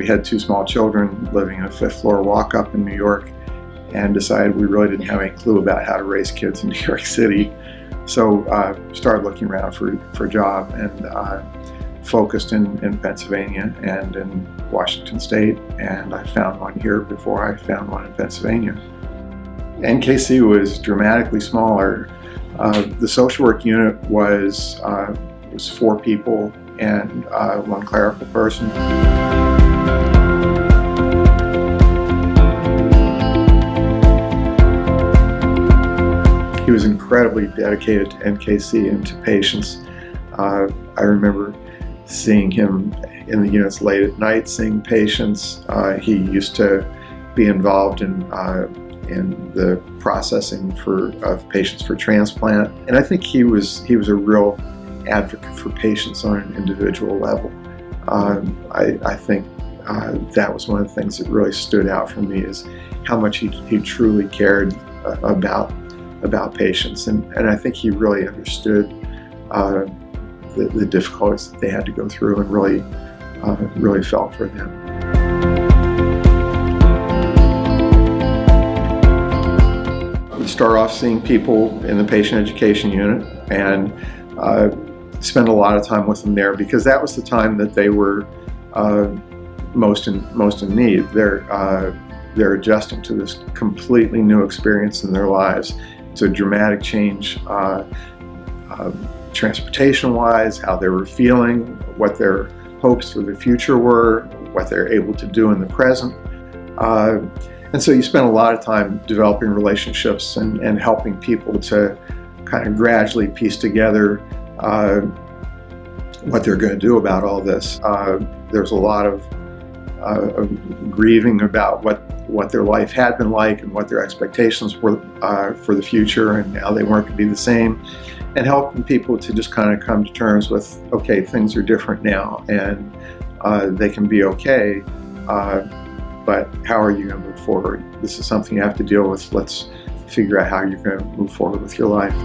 We had two small children living in a fifth floor walk-up in New York, and decided we really didn't have any clue about how to raise kids in New York City. So started looking around for a job, and focused in Pennsylvania and in Washington State, and I found one here before I found one in Pennsylvania. NKC was dramatically smaller. The social work unit was 4 people and 1 clerical person. He was incredibly dedicated to NKC and to patients. I remember seeing him in the units late at night, seeing patients. He used to be involved in the processing of patients for transplant, and I think he was a real advocate for patients on an individual level. I think that was one of the things that really stood out for me, is how much he truly cared about patients, and I think he really understood the difficulties that they had to go through, and really felt for them. We start off seeing people in the patient education unit, and spend a lot of time with them there, because that was the time that they were most in need. They're adjusting to this completely new experience in their lives. It's a dramatic change, transportation-wise, how they were feeling, what their hopes for the future were, what they're able to do in the present. And so you spend a lot of time developing relationships and helping people to kind of gradually piece together what they're going to do about all this. There's a lot of grieving about what their life had been like and what their expectations were for the future, and how they weren't going to be the same, and helping people to just kind of come to terms with, okay, things are different now, and they can be okay, but how are you going to move forward? This is something you have to deal with. Let's figure out how you're going to move forward with your life.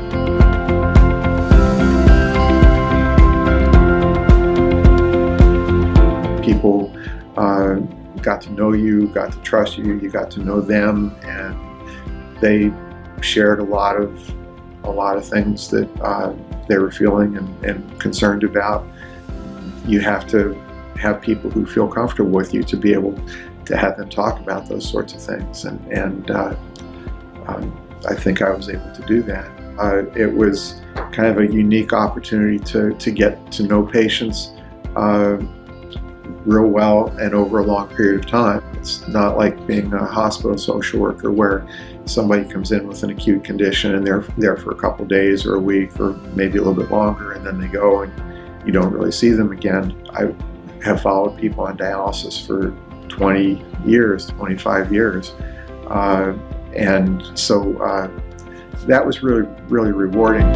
People got to know you, got to trust you, you got to know them, and they shared a lot of things that they were feeling and concerned about. You have to have people who feel comfortable with you to be able to have them talk about those sorts of things, and I think I was able to do that. It was kind of a unique opportunity to get to know patients real well and over a long period of time. It's not like being a hospital social worker where somebody comes in with an acute condition and they're there for a couple days or a week or maybe a little bit longer, and then they go and you don't really see them again. I have followed people on dialysis for 20 years, 25 years, and so that was really rewarding.